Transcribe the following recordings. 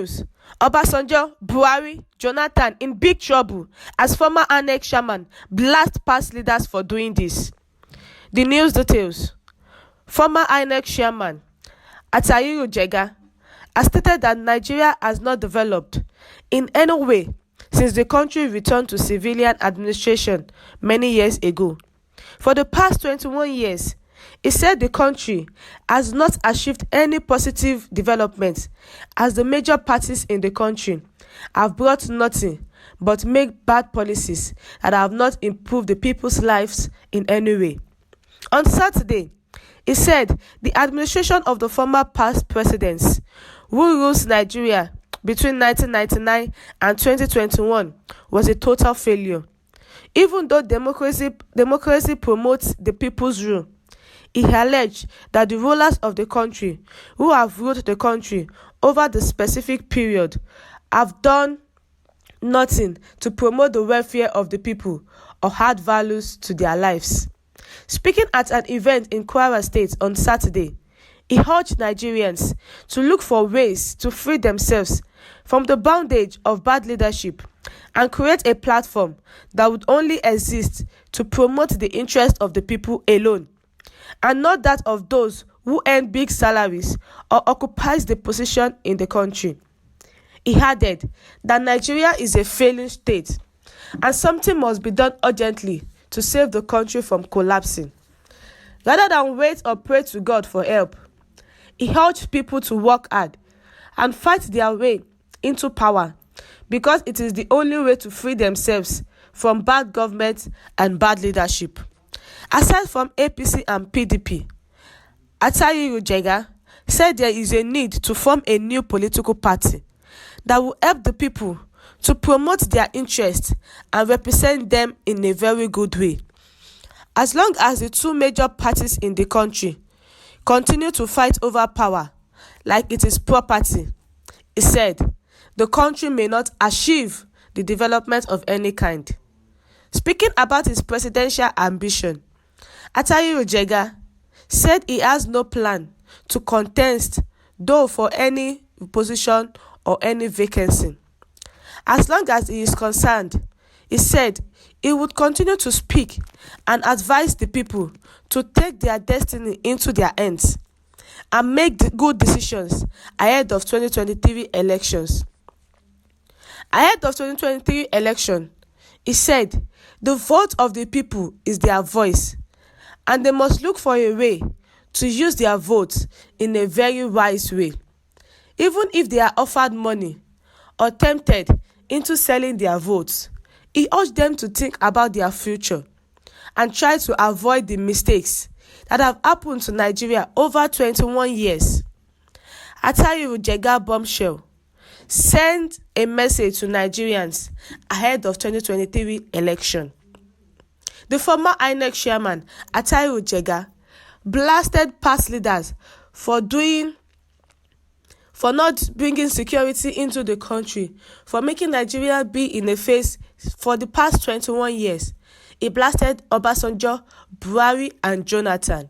news. Obasonjo, Buhari, Jonathan in big trouble as former Inec chairman blast past leaders for doing this. The news details. Former Inec chairman Frāūd has stated that Nigeria has not developed in any way since the country returned to civilian administration many years ago. For the past 21 years, he said the country has not achieved any positive development as the major parties in the country have brought nothing but make bad policies that have not improved the people's lives in any way. On Saturday, he said the administration of the former past presidents who rules Nigeria between 1999 and 2021 was a total failure. Even though democracy promotes the people's rule, he alleged that the rulers of the country who have ruled the country over the specific period have done nothing to promote the welfare of the people or add values to their lives. Speaking at an event in Kwara State on Saturday, he urged Nigerians to look for ways to free themselves from the bondage of bad leadership and create a platform that would only exist to promote the interest of the people alone, and not that of those who earn big salaries or occupies the position in the country. He added that Nigeria is a failing state and something must be done urgently to save the country from collapsing. Rather than wait or pray to God for help, he urged people to work hard and fight their way into power because it is the only way to free themselves from bad government and bad leadership. Aside from APC and PDP, Frāūd said there is a need to form a new political party that will help the people to promote their interests and represent them in a very good way. As long as the two major parties in the country continue to fight over power like it is property, he said, the country may not achieve the development of any kind. Speaking about his presidential ambition, Frāūd said he has no plan to contest though for any position or any vacancy. As long as he is concerned, he said he would continue to speak and advise the people to take their destiny into their hands and make good decisions ahead of 2023 elections. Ahead of 2023 election, he said the vote of the people is their voice and they must look for a way to use their votes in a very wise way. Even if they are offered money or tempted into selling their votes, he urged them to think about their future and try to avoid the mistakes that have happened to Nigeria over 21 years. Frāūd bombshell sent a message to Nigerians ahead of 2023 election. The former Inec chairman, Frāūd, blasted past leaders for not bringing security into the country, for making Nigeria be in a phase for the past 21 years. He blasted Obasonjo, Buhari and Jonathan.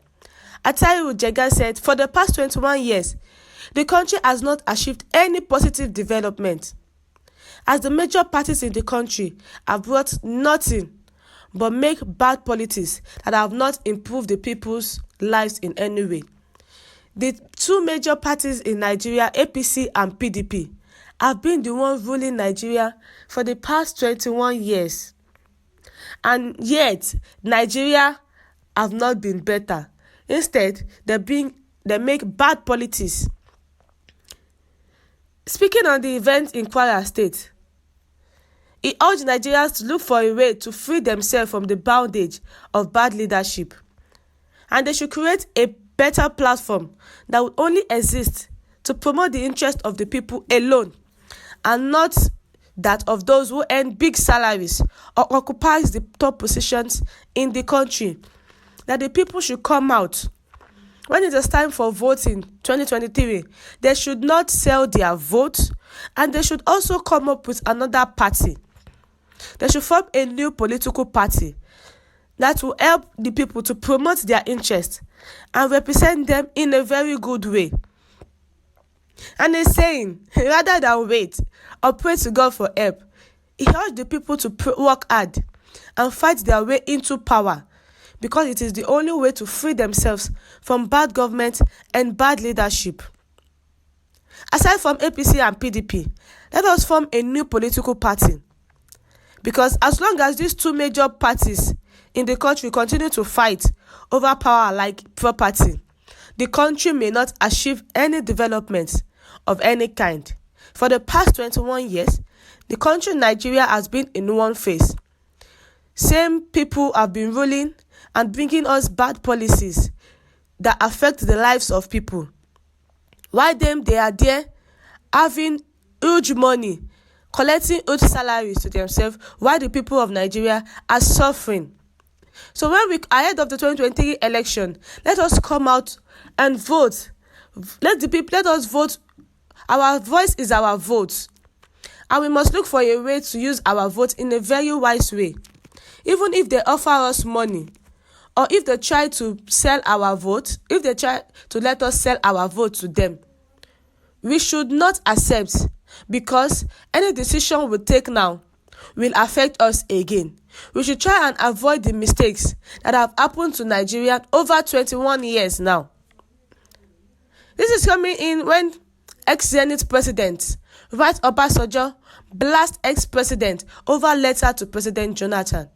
Frāūd said, for the past 21 years, the country has not achieved any positive development, as the major parties in the country have brought nothing but make bad politics that have not improved the people's lives in any way. The two major parties in Nigeria, APC and PDP, have been the ones ruling Nigeria for the past 21 years. And yet, Nigeria have not been better. Instead, they make bad politics. Speaking on the event in Kwara State, he urged Nigerians to look for a way to free themselves from the bondage of bad leadership. And they should create a better platform that would only exist to promote the interest of the people alone and not that of those who earn big salaries or occupies the top positions in the country. That the people should come out. When it is time for voting 2023, they should not sell their vote and they should also come up with another party. They should form a new political party that will help the people to promote their interests and represent them in a very good way. And he's saying, rather than wait or pray to God for help, he urged the people to work hard and fight their way into power, because it is the only way to free themselves from bad government and bad leadership. Aside from APC and PDP, let us form a new political party. Because as long as these two major parties in the country continue to fight over power like property, the country may not achieve any development of any kind. For the past 21 years, the country Nigeria has been in one phase. Same people have been ruling and bringing us bad policies that affect the lives of people. Why they are there having huge money, collecting huge salaries to themselves, while the people of Nigeria are suffering. So when we ahead of the 2023 election, let us come out and vote. Let us vote. Our voice is our vote. And we must look for a way to use our vote in a very wise way. Even if they offer us money, or if they try to sell our vote, if they try to let us sell our vote to them, we should not accept, because any decision we take now will affect us again. We should try and avoid the mistakes that have happened to Nigeria over 21 years now. This is coming in when ex-Zenith president, Right Obasonjo, blast ex-president over letter to President Jonathan.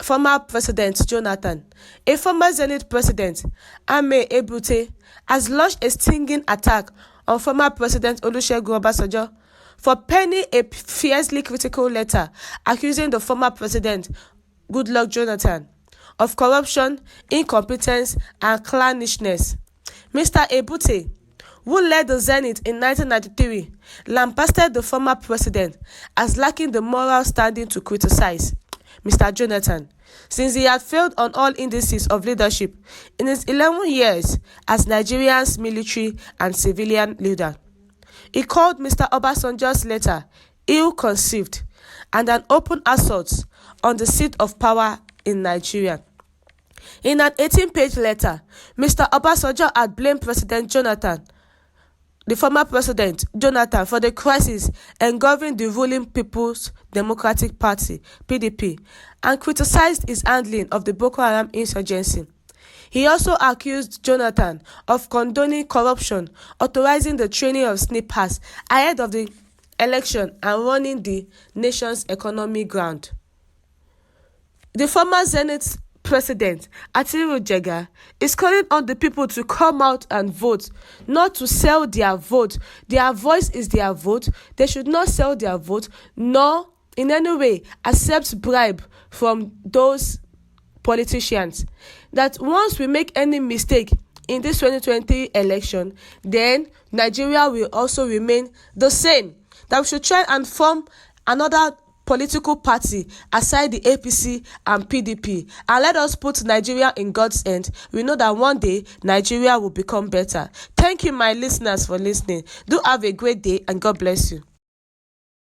Former President Jonathan, a former Zenith president, Ame Ebute, has launched a stinging attack on former President Olusegun Obasanjo for penning a fiercely critical letter accusing the former president, Goodluck Jonathan, of corruption, incompetence, and clannishness. Mr. Ebute, who led the Zenith in 1993, lambasted the former president as lacking the moral standing to criticize Mr. Jonathan, since he had failed on all indices of leadership in his 11 years as Nigeria's military and civilian leader. He called Mr. Obasonjo's letter ill-conceived and an open assault on the seat of power in Nigeria. In an 18-page letter, Mr. Obasonjo had blamed President Jonathan, the former president Jonathan, for the crisis engulfing the ruling People's Democratic Party (PDP), and criticized his handling of the Boko Haram insurgency. He also accused Jonathan of condoning corruption, authorizing the training of snipers ahead of the election, and running the nation's economy ground. The former Zenith President Atiku Jega is calling on the people to come out and vote, not to sell their vote. Their voice is their vote. They should not sell their vote, nor in any way accept bribe from those politicians. That once we make any mistake in this 2020 election, then Nigeria will also remain the same. That we should try and form another political party aside the APC and PDP, and let us put Nigeria in God's hand. We know that one day Nigeria will become better. Thank you, my listeners, for listening. Do have a great day, and God bless you.